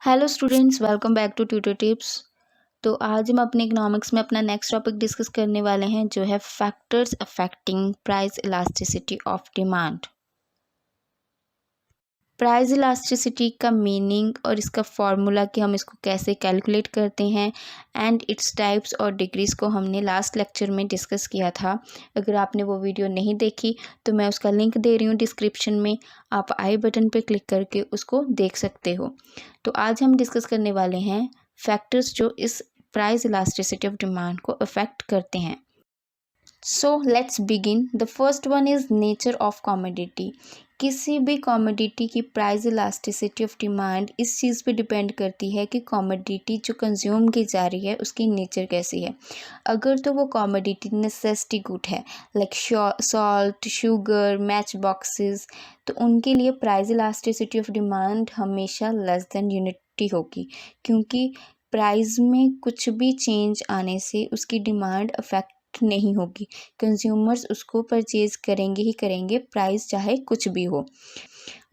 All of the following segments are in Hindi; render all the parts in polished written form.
Hello students, welcome back to tutor tips. तो आज हम अपने इकोनॉमिक्स में अपना नेक्स्ट टॉपिक डिस्कस करने वाले हैं, जो है factors affecting price elasticity of demand. Price elasticity का मीनिंग और इसका फॉर्मूला कि हम इसको कैसे कैलकुलेट करते हैं एंड इट्स टाइप्स और डिग्रीज को हमने लास्ट लेक्चर में डिस्कस किया था। अगर आपने वो वीडियो नहीं देखी तो मैं उसका लिंक दे रही हूँ डिस्क्रिप्शन में, आप आई बटन पे क्लिक करके उसको देख सकते हो। तो आज हम डिस्कस करने वाले हैं फैक्टर्स जो इस प्राइस इलास्टिसिटी ऑफ डिमांड को अफेक्ट करते हैं। So let's begin. The first one is nature of commodity. किसी भी कॉमोडिटी की प्राइस इलास्टिसिटी ऑफ डिमांड इस चीज़ पे डिपेंड करती है कि कॉमोडिटी जो कंज्यूम की जा रही है उसकी नेचर कैसी है। अगर तो वो कॉमोडिटी नेसेसिटी गुड है, like salt, sugar, match boxes, तो उनके लिए प्राइस इलास्टिसिटी ऑफ डिमांड हमेशा लेस देन यूनिटी होगी, क्योंकि प्राइस में कुछ भी चेंज आने से उसकी डिमांड अफेक्ट नहीं होगी। कंज्यूमर्स उसको परचेज करेंगे ही करेंगे, प्राइस चाहे कुछ भी हो।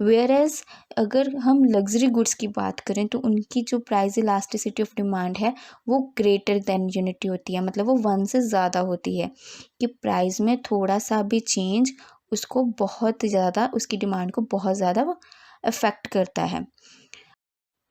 वेयर एज अगर हम लग्जरी गुड्स की बात करें तो उनकी जो प्राइस इलास्टिसिटी ऑफ डिमांड है वो ग्रेटर देन यूनिटी होती है, मतलब वो वन से ज़्यादा होती है कि प्राइस में थोड़ा सा भी चेंज उसको बहुत ज़्यादा, उसकी डिमांड को बहुत ज़्यादा अफेक्ट करता है।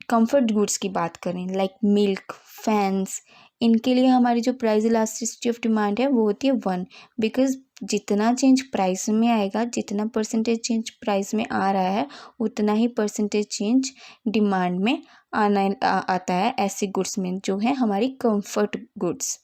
कंफर्ट गुड्स की बात करें, लाइक मिल्क, फैंस, इनके लिए हमारी जो प्राइस इलास्टिसिटी ऑफ डिमांड है वो होती है 1, बिकॉज जितना चेंज प्राइस में आएगा, जितना परसेंटेज चेंज प्राइस में आ रहा है उतना ही परसेंटेज चेंज डिमांड में आता है ऐसे गुड्स में जो है हमारी comfort goods.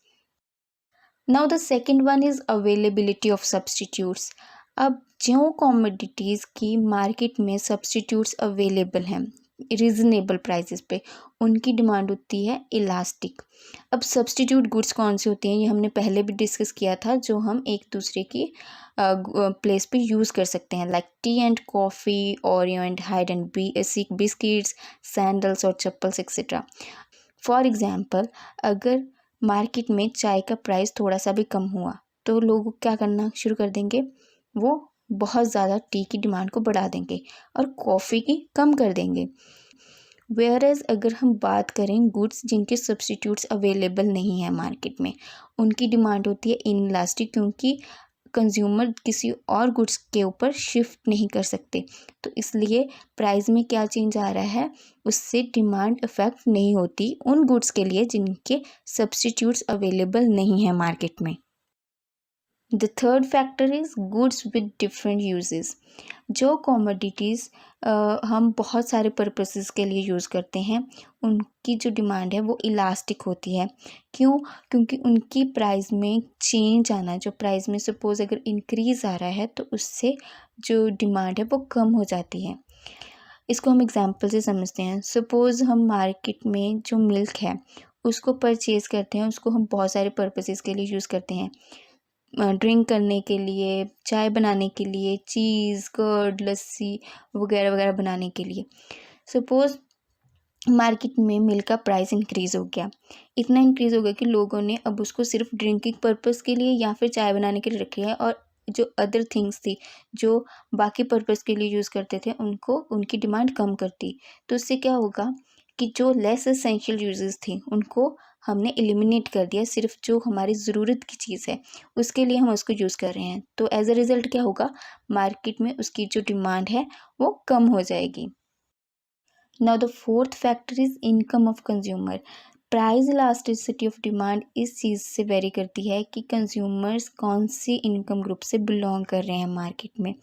Now the second one is availability of substitutes. अब जो कॉमोडिटीज़ की मार्केट में सब्सटीट्यूट्स अवेलेबल हैं रिजनेबल प्राइसेस पे, उनकी डिमांड होती है इलास्टिक। अब सब्सटीट्यूट गुड्स कौन सी होती हैं ये हमने पहले भी डिस्कस किया था, जो हम एक दूसरे की प्लेस पे यूज़ कर सकते हैं, like T and coffee, Oreo and hide and seek biscuits, sandals और चप्पल्स एक्सेट्रा। फॉर एग्जाम्पल, अगर मार्केट में चाय का प्राइस थोड़ा सा भी कम हुआ तो लोग क्या करना शुरू कर देंगे, वो बहुत ज़्यादा टी की डिमांड को बढ़ा देंगे और कॉफ़ी की कम कर देंगे। वेयर एज अगर हम बात करें गुड्स जिनके सब्सटीट्यूट्स अवेलेबल नहीं है मार्केट में, उनकी डिमांड होती है इनइलास्टिक, क्योंकि कंज्यूमर किसी और गुड्स के ऊपर शिफ्ट नहीं कर सकते, तो इसलिए प्राइस में क्या चेंज आ रहा है उससे डिमांड इफेक्ट नहीं होती उन गुड्स के लिए जिनके सब्सटीट्यूट्स अवेलेबल नहीं है मार्केट में। The third factor is goods with different uses. जो कॉमोडिटीज़ हम बहुत सारे पर्पसेस के लिए यूज़ करते हैं, उनकी जो डिमांड है वो इलास्टिक होती है। क्यों? क्योंकि उनकी प्राइस में चेंज आना, जो प्राइस में सपोज़ अगर इंक्रीज़ आ रहा है तो उससे जो डिमांड है वो कम हो जाती है। इसको हम एग्जांपल से समझते हैं। सपोज़ हम मार्केट में जो मिल्क है उसको परचेज़ करते हैं, उसको हम बहुत सारे पर्पसेस के लिए यूज़ करते हैं, ड्रिंक करने के लिए, चाय बनाने के लिए, चीज़, कर्ड, लस्सी वगैरह वगैरह बनाने के लिए। सपोज़ मार्केट में मिल्क का प्राइस इंक्रीज़ हो गया, इतना इंक्रीज़ हो गया कि लोगों ने अब उसको सिर्फ ड्रिंकिंग पर्पज़ के लिए या फिर चाय बनाने के लिए रख लिया है, और जो अदर थिंग्स थी जो बाकी पर्पज़ के लिए यूज़ करते थे उनको उनकी डिमांड कम करती। तो उससे क्या होगा कि जो लेस एसेंशियल यूजेस थी उनको हमने एलिमिनेट कर दिया, सिर्फ जो हमारी ज़रूरत की चीज़ है उसके लिए हम उसको यूज़ कर रहे हैं। तो एज अ रिज़ल्ट क्या होगा, मार्केट में उसकी जो डिमांड है वो कम हो जाएगी। Now the fourth factor is income of consumer. Price elasticity of demand इस चीज़ से वेरी करती है कि कंज्यूमर्स कौन सी इनकम ग्रुप से बिलोंग कर रहे हैं मार्केट में।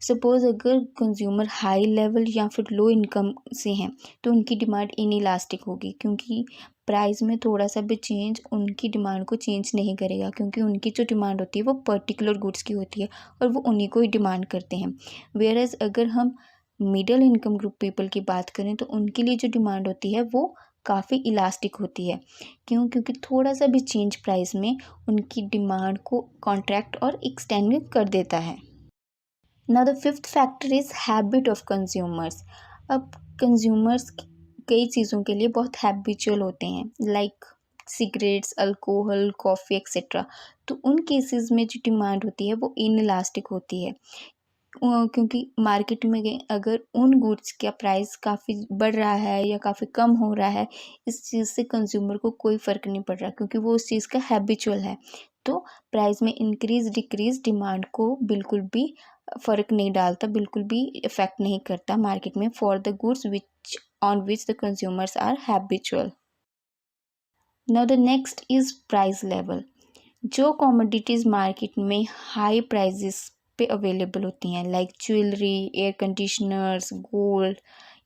सपोज़ अगर कंज्यूमर हाई लेवल या फिर लो इनकम से हैं तो उनकी डिमांड इनइलास्टिक होगी, क्योंकि प्राइस में थोड़ा सा भी चेंज उनकी डिमांड को चेंज नहीं करेगा, क्योंकि उनकी जो डिमांड होती है वो पर्टिकुलर गुड्स की होती है और वो उन्हीं को ही डिमांड करते हैं। वेयर एज अगर हम मिडिल इनकम ग्रुप पीपल की बात करें तो उनके लिए जो डिमांड होती है वो काफ़ी इलास्टिक होती है। क्यों? क्योंकि थोड़ा सा भी चेंज प्राइस में उनकी डिमांड को कॉन्ट्रैक्ट और एक्सटेंड कर देता है। Now the fifth factor is habit of consumers. अब कंज्यूमर्स कई चीज़ों के लिए बहुत हैबिचुअल होते हैं, like cigarettes, alcohol, coffee etcetera. तो उन केसेस में जो डिमांड होती है वो इनइलास्टिक होती है। क्योंकि मार्केट में गए अगर उन गुड्स का प्राइस काफ़ी बढ़ रहा है या काफ़ी कम हो रहा है, इस चीज़ से कंज्यूमर को कोई फ़र्क नहीं पड़ रहा क्योंकि वो उस चीज़ का हैबिचुअल है। तो प्राइस में इंक्रीज़ डिक्रीज़ डिमांड को बिल्कुल भी फ़र्क नहीं डालता, बिल्कुल भी इफ़ेक्ट नहीं करता मार्केट में for the goods on which the consumers are habitual. Now the next is price level. जो कमोडिटीज़ मार्केट में हाई प्राइजेस पे अवेलेबल होती हैं like jewellery, air conditioners, gold,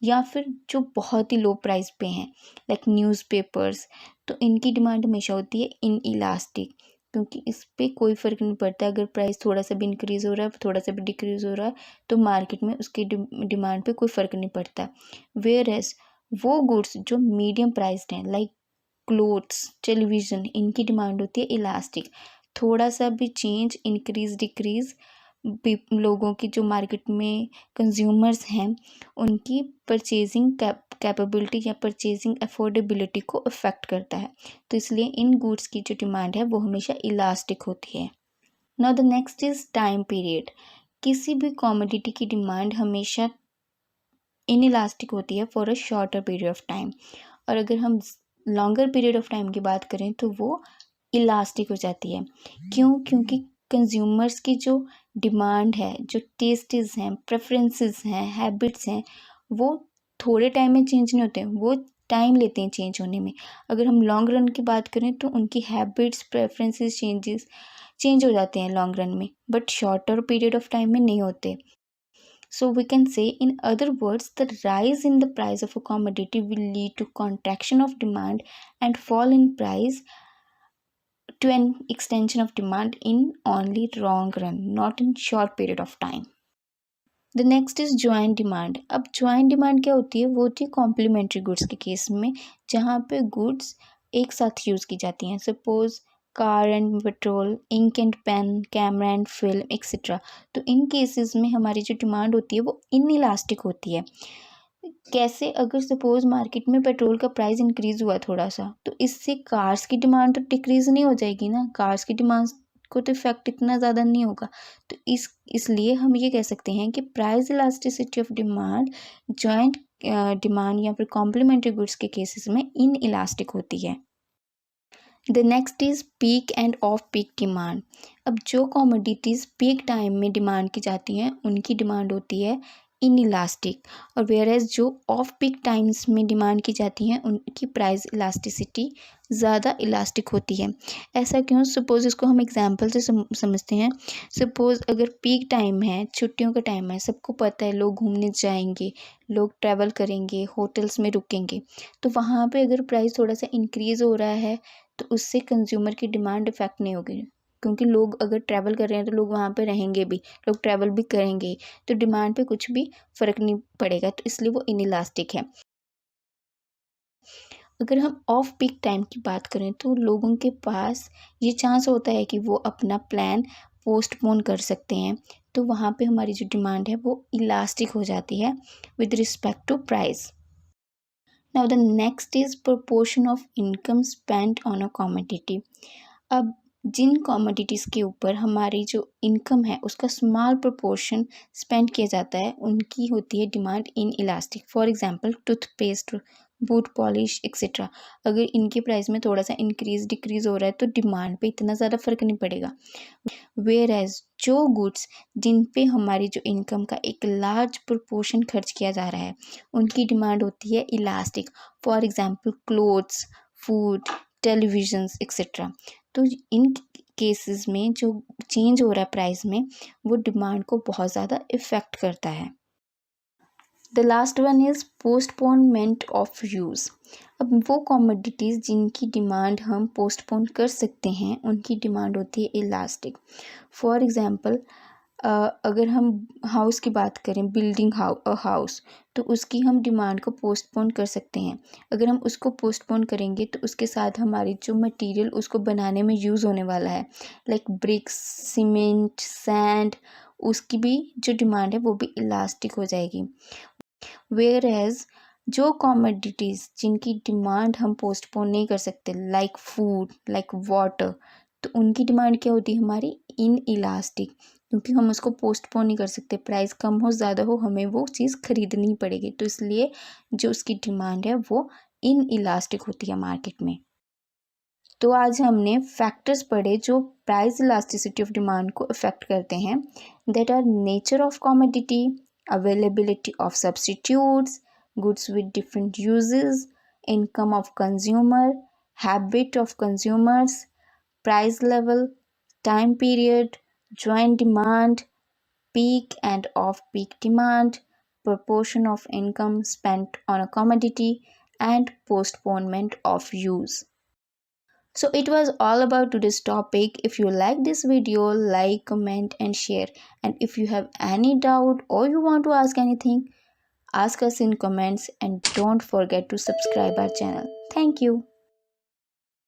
या फिर जो बहुत ही लो प्राइस पे हैं लाइक न्यूज़पेपर्स, तो इनकी डिमांड हमेशा होती है इन इलास्टिक क्योंकि इस पर कोई फ़र्क नहीं पड़ता। अगर प्राइस थोड़ा सा भी इंक्रीज़ हो रहा है थोड़ा सा भी डिक्रीज़ हो रहा है तो मार्केट में उसकी डिमांड पे कोई फ़र्क नहीं पड़ता। वेयर एज वो गुड्स जो मीडियम प्राइस्ड हैं लाइक क्लोथ्स, टेलीविज़न, इनकी डिमांड होती है इलास्टिक। थोड़ा सा भी चेंज इंक्रीज़ डिक्रीज़ लोगों की जो मार्केट में कंज्यूमर्स हैं उनकी परचेजिंग कैपेबिलिटी या परचेजिंग अफोर्डेबिलिटी को अफेक्ट करता है। तो इसलिए इन गुड्स की जो डिमांड है वो हमेशा इलास्टिक होती है। Now the next is time period. किसी भी कमोडिटी की डिमांड हमेशा इनइलास्टिक होती है for a shorter period of time, और अगर हम लॉन्गर पीरियड ऑफ टाइम की बात करें तो वो इलास्टिक हो जाती है। क्यों? क्योंकि कंज्यूमर्स की जो डिमांड है, जो टेस्ट्स हैं, प्रेफरेंसेस हैं, हैबिट्स हैं, वो थोड़े टाइम में चेंज नहीं होते हैं, वो टाइम लेते हैं चेंज होने में। अगर हम लॉन्ग रन की बात करें तो उनकी हैबिट्स, प्रेफरेंसेस चेंज हो जाते हैं लॉन्ग रन में, but shorter period of time में नहीं होते। So we can say, in other words, the rise in the price of a commodity will lead to contraction of demand and fall in price to an extension of demand in only long run, not in short period of time. The next is joint demand. अब ज्वाइंट डिमांड क्या होती है? वो होती है कॉम्प्लीमेंट्री गुड्स के केस में, जहाँ पे गुड्स एक साथ यूज़ की जाती हैं। Suppose car and petrol, ink and pen, camera and film etcetera. तो इन केसेस में हमारी जो डिमांड होती है वो इनइलास्टिक होती है। कैसे? अगर सपोज मार्केट में पेट्रोल का प्राइस इंक्रीज़ हुआ थोड़ा सा, तो इससे कार्स की डिमांड तो डिक्रीज़ नहीं हो जाएगी ना, कार्स की डिमांड को तो इफेक्ट इतना ज़्यादा नहीं होगा। तो इसलिए हम ये कह सकते हैं कि price elasticity of demand joint demand या फिर कॉम्प्लीमेंट्री गुड्स के केसेस में इन इलास्टिक होती है। The next is peak end off peak demand. अब जो कमोडिटीज़ पीक टाइम में डिमांड की जाती हैं उनकी डिमांड होती है इनइलास्टिक, और वेयरएज जो ऑफ पीक टाइम्स में डिमांड की जाती हैं उनकी प्राइस इलास्टिसिटी ज़्यादा इलास्टिक होती है। ऐसा क्यों? सपोज़ इसको हम एग्जांपल से समझते हैं। सपोज़ अगर पीक टाइम है, छुट्टियों का टाइम है, सबको पता है लोग घूमने जाएंगे, लोग ट्रैवल करेंगे, होटल्स में रुकेंगे, तो वहाँ पे अगर प्राइस थोड़ा सा इंक्रीज़ हो रहा है तो उससे कंज्यूमर की डिमांड इफेक्ट नहीं होगी, क्योंकि लोग अगर ट्रैवल कर रहे हैं तो लोग वहाँ पे रहेंगे भी, लोग ट्रैवल भी करेंगे, तो डिमांड पे कुछ भी फ़र्क नहीं पड़ेगा, तो इसलिए वो इनइलास्टिक है। अगर हम ऑफ पीक टाइम की बात करें तो लोगों के पास ये चांस होता है कि वो अपना प्लान पोस्टपोन कर सकते हैं, तो वहाँ पे हमारी जो डिमांड है वो इलास्टिक हो जाती है with respect to price. Now the next is proportion of income spent on a commodity. अब जिन कमोडिटीज़ के ऊपर हमारी जो इनकम है उसका स्मॉल प्रोपोर्शन स्पेंड किया जाता है उनकी होती है demand in elastic. For example toothpaste, boot polish etcetera. अगर इनके प्राइस में थोड़ा सा इंक्रीज डिक्रीज हो रहा है तो डिमांड पे इतना ज़्यादा फर्क नहीं पड़ेगा। वेयर एज जो गुड्स जिन पे हमारी जो इनकम का एक लार्ज प्रोपोर्शन खर्च किया जा रहा है उनकी डिमांड होती है elastic. For example clothes, food, televisions etcetera. तो इन केसेस में जो चेंज हो रहा है प्राइस में वो डिमांड को बहुत ज़्यादा इफ़ेक्ट करता है। The last one is postponement of use. अब वो कमोडिटीज़ जिनकी डिमांड हम पोस्टपोन कर सकते हैं उनकी डिमांड होती है इलास्टिक। फॉर एग्ज़ाम्पल अगर हम हाउस की बात करें, बिल्डिंग हाउस, तो उसकी हम डिमांड को पोस्टपोन कर सकते हैं। अगर हम उसको पोस्टपोन करेंगे तो उसके साथ हमारी जो मटेरियल उसको बनाने में यूज़ होने वाला है लाइक ब्रिक्स, सीमेंट, सैंड, उसकी भी जो डिमांड है वो भी इलास्टिक हो जाएगी। वेयर एज जो कमोडिटीज़ जिनकी डिमांड हम पोस्टपोन नहीं कर सकते लाइक फूड, लाइक वाटर, तो उनकी डिमांड क्या होती है हमारी इन इलास्टिक, क्योंकि हम उसको पोस्टपोन नहीं कर सकते। प्राइस कम हो ज़्यादा हो, हमें वो चीज़ खरीदनी पड़ेगी। तो इसलिए जो उसकी डिमांड है वो इनइलास्टिक होती है मार्केट में। तो आज हमने फैक्टर्स पढ़े जो प्राइस इलास्टिसिटी ऑफ डिमांड को अफेक्ट करते हैं। That are nature of commodity, availability of substitutes, goods with different uses, income of consumer, habit of consumers, price level, time period, joint demand, peak and off-peak demand, proportion of income spent on a commodity, and postponement of use. So it was all about today's topic. If you like this video, like, comment and share. And if you have any doubt or you want to ask anything, ask us in comments and don't forget to subscribe our channel. Thank you.